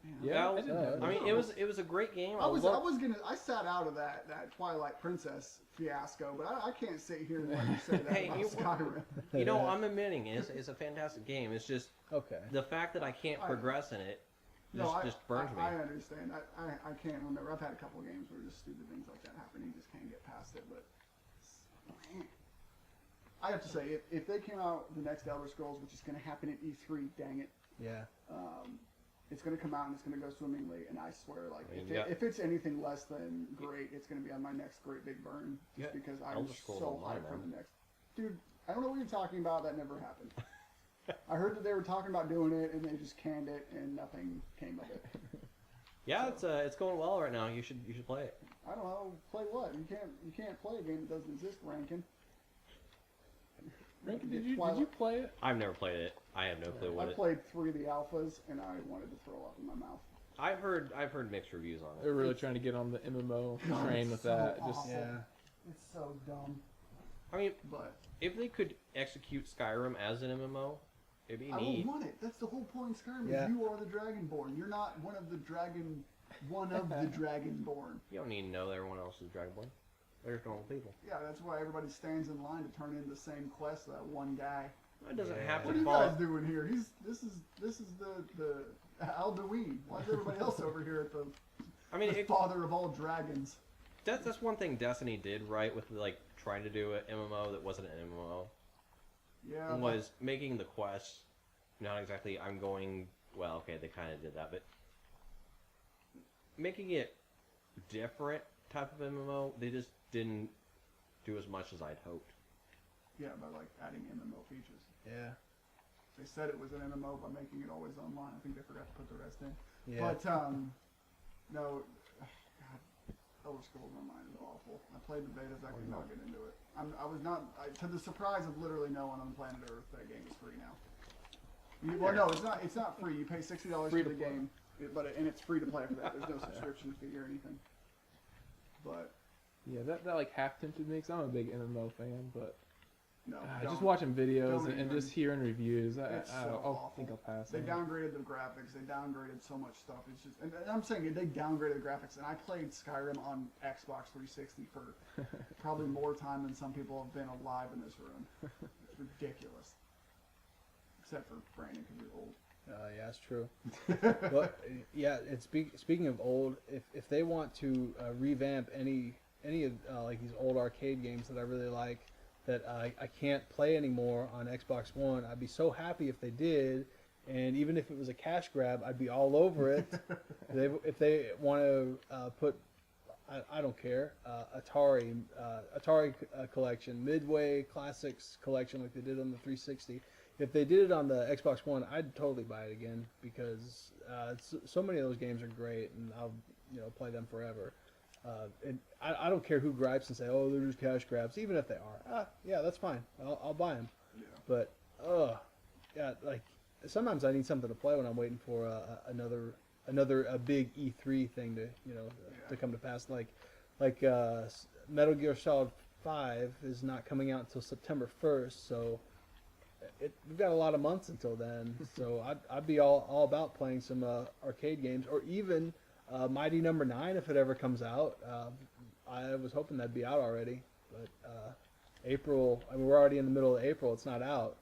Man, Yeah, I didn't have I mean, that. it was a great game. I sat out of that Twilight Princess fiasco, but I can't sit here and let you say that Hey, about Skyrim. You know, I'm admitting it's a fantastic game. It's just Okay. the fact that I can't progress in it just burns me. I understand. I can't remember. I've had a couple of games where just stupid things like that happen. You just can't get past it. But man, I have to say, if they came out with the next Elder Scrolls, which is going to happen at E3, dang it. Yeah. It's going to come out and it's going to go swimmingly, and I swear, like, I mean, if it's anything less than great, it's going to be on my next great big burn, just Yeah, because I'm Elder Scrolls so Online, hyped for man. the next. Dude, I don't know what you're talking about. That never happened. I heard that they were talking about doing it, and they just canned it, and nothing came of it. Yeah, it's going well right now. You should play it. I don't know. Play what? You can't play a game that doesn't exist, Rankin. Rankin, did you play it? I've never played it. I have no clue I what it. played 3 of the alphas, and I wanted to throw up in my mouth. I've heard mixed reviews on They're it. really trying to get on the MMO train with so that. awful. Just Yeah. It's so dumb. I mean, But if they could execute Skyrim as an MMO, it'd be I neat. don't want it. That's the whole point of Skyrim. Yeah. Is you are the Dragonborn. You're not one of the Dragonborn. You don't need to know that everyone else is Dragonborn. They're just normal people. Yeah, that's why everybody stands in line to turn in the same quest. That one guy. It doesn't Yeah. have What are to you fall. guys doing here? This is the Alduin. Why is everybody else over here at the I mean, father of all dragons? that's one thing Destiny did right with like trying to do an MMO that wasn't an MMO. Yeah. Was making the quests not exactly I'm going well, okay, they kind of did that, but making it different type of MMO, they just didn't do as much as I'd hoped. Yeah, by like adding MMO features. Yeah. They said it was an MMO by making it always online. I think they forgot to put the rest in. Yeah. But no, God, Elder Scrolls Online is awful. I played the betas. I could not get into it. I was not. To the surprise of literally no one on planet Earth, that game is free now. Well, no, it's not. It's not free. You pay $60 for the game, and it's free to play for that. There's no subscription fee or anything. But yeah, that like half tempted me 'cause I'm a big MMO fan, but no, just watching videos don't and even. just hearing reviews, It's I so awful. think I'll pass. They on it. downgraded the graphics. They downgraded so much stuff. It's just, and I'm saying they downgraded the graphics. And I played Skyrim on Xbox 360 for probably more time than some people have been alive in this room. It's ridiculous. Except for Brandon, because you're old. Yeah, that's true. But yeah, speaking of old, if they want to revamp any of like these old arcade games that I really like that I can't play anymore on Xbox One, I'd be so happy if they did. And even if it was a cash grab, I'd be all over it. If they want to put, I don't care, Atari collection, Midway Classics collection like they did on the 360. If they did it on the Xbox One, I'd totally buy it again because so many of those games are great, and I'll play them forever. And I don't care who gripes and say, "Oh, they're just cash grabs," even if they are. Yeah, that's fine. I'll buy them. Yeah. But yeah, like sometimes I need something to play when I'm waiting for another big E3 thing to to come to pass. Like Metal Gear Solid 5 is not coming out until September 1st, so we've got a lot of months until then. So I'd be all about playing some arcade games, or even Mighty Number 9 if it ever comes out. I was hoping that'd be out already, but April. I mean, we're already in the middle of April. It's not out.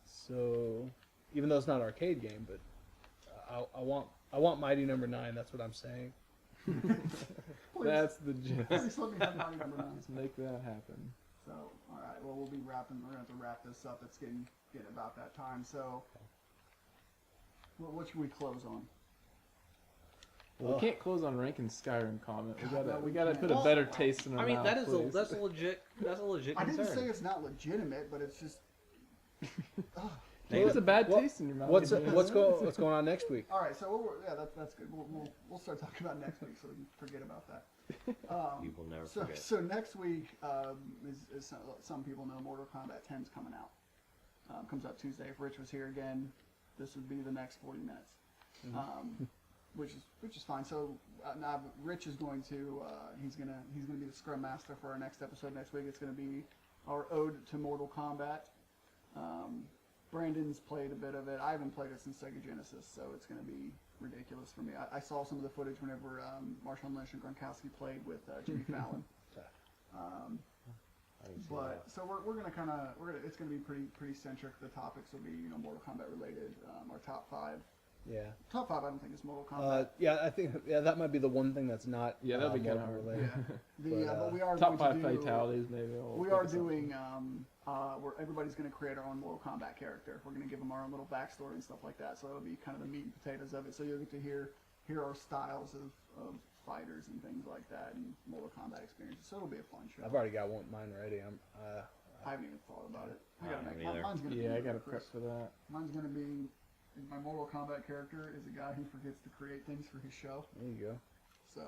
So even though it's not an arcade game, but I want Mighty Number 9. That's what I'm saying. That's the gist. Please let me have Mighty Number 9. Let's make that happen. So, all right. Well, we'll be wrapping. We're gonna have to wrap this up. It's getting about that time. So, what should we close on? Well, we can't close on ranking Skyrim comment. God, We gotta can't. put a better taste in our I mean, mouth, that is please. that's a legit I concern. didn't say it's not legitimate, but it's just. It's a bad What- taste in your mouth. What's going on next week? All right. So that's good. We'll start talking about next week, so we can forget about that. You will never So, forget. so next week, is some people know, Mortal Kombat 10 is coming out. Comes out Tuesday. If Rich was here again, this would be the next 40 minutes, which is fine. So now Rich is going to he's gonna be the Scrum Master for our next episode next week. It's gonna be our ode to Mortal Kombat. Brandon's played a bit of it. I haven't played it since Sega Genesis, so it's going to be ridiculous for me. I saw some of the footage whenever Marshawn Lynch and Gronkowski played with Jimmy Fallon. But so we're going to it's going to be pretty centric. The topics will be Mortal Kombat related. Our top 5. Yeah. Top 5 I don't think is Mortal Kombat. I think that might be the one thing that's not. Yeah, that'd be kind of Mortal hard. related. But we are Top going 5 to do, fatalities, maybe. We are doing where everybody's going to create our own Mortal Kombat character. We're going to give them our own little backstory and stuff like that. So it'll be kind of the meat and potatoes of it. So you'll get to hear our styles of fighters and things like that, and Mortal Kombat experiences. So it'll be a fun show. I've already got mine ready. I haven't even thought about it. I haven't either. Mine's gonna be I gotta prep for that. Mine's gonna be my Mortal Kombat character is a guy who forgets to create things for his show. There you go. So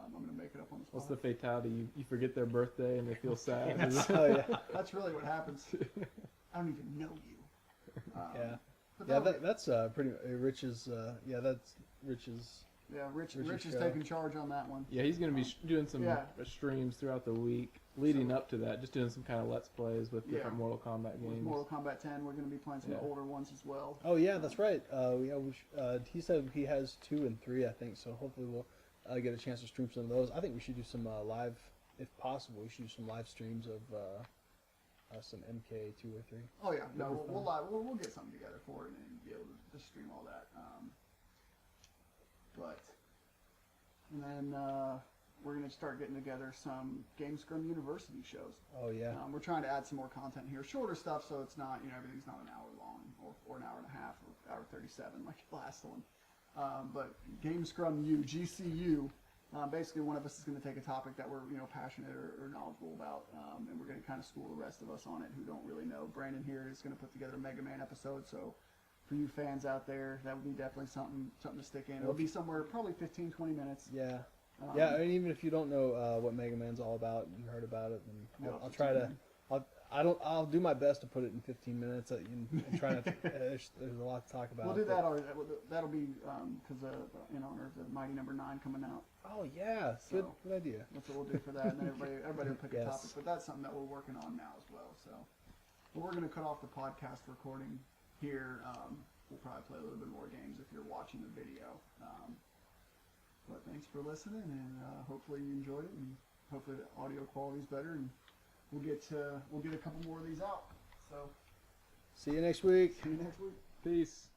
I'm gonna make it up on the spot. What's the fatality? You forget their birthday and they feel sad. Oh yeah. That's really what happens. I don't even know you. Yeah. But Yeah, that'll be- that's pretty Rich's. That's Rich's. Yeah, Rich Rich's is show. taking charge on that one. Yeah, he's gonna be doing some Yeah. streams throughout the week leading up to that, just doing some kind of let's plays with different Mortal Kombat With games. Mortal Kombat 10, we're going to be playing some Yeah. older ones as well. Oh yeah, that's right. He said he has 2 and 3, I think. So hopefully we'll get a chance to stream some of those. I think we should do some live, if possible. We should do some live streams of some MK 2 or 3. Oh yeah, no, That'd be we'll get something together for it and be able to just stream all that. And then we're going to start getting together some Game Scrum University shows. Oh yeah. We're trying to add some more content here, shorter stuff, so it's not everything's not an hour long or an hour and a half or hour 37 like the last one. But Game Scrum U, GCU. Basically, one of us is going to take a topic that we're passionate or knowledgeable about, and we're going to kind of school the rest of us on it who don't really know. Brandon here is going to put together a Mega Man episode, so for you fans out there, that would be definitely something to stick in. It'll be somewhere probably 15-20 minutes. Yeah. Yeah, I mean, even if you don't know what Mega Man's all about, and you heard about it, then I'll try to. I'll do my best to put it in 15 minutes. And try not to. There's a lot to talk about. We'll do that, or that'll be because in honor of the Mighty Number 9 coming out. Oh yeah, So- good idea. That's what we'll do for that, and then everybody will pick a Yes. topic. But that's something that we're working on now as well. So, but we're going to cut off the podcast recording here. We'll probably play a little bit more games if you're watching the video. But thanks for listening, and hopefully you enjoyed it, and hopefully the audio quality is better, and we'll get a couple more of these out. So, See you next week. see you next week. Peace.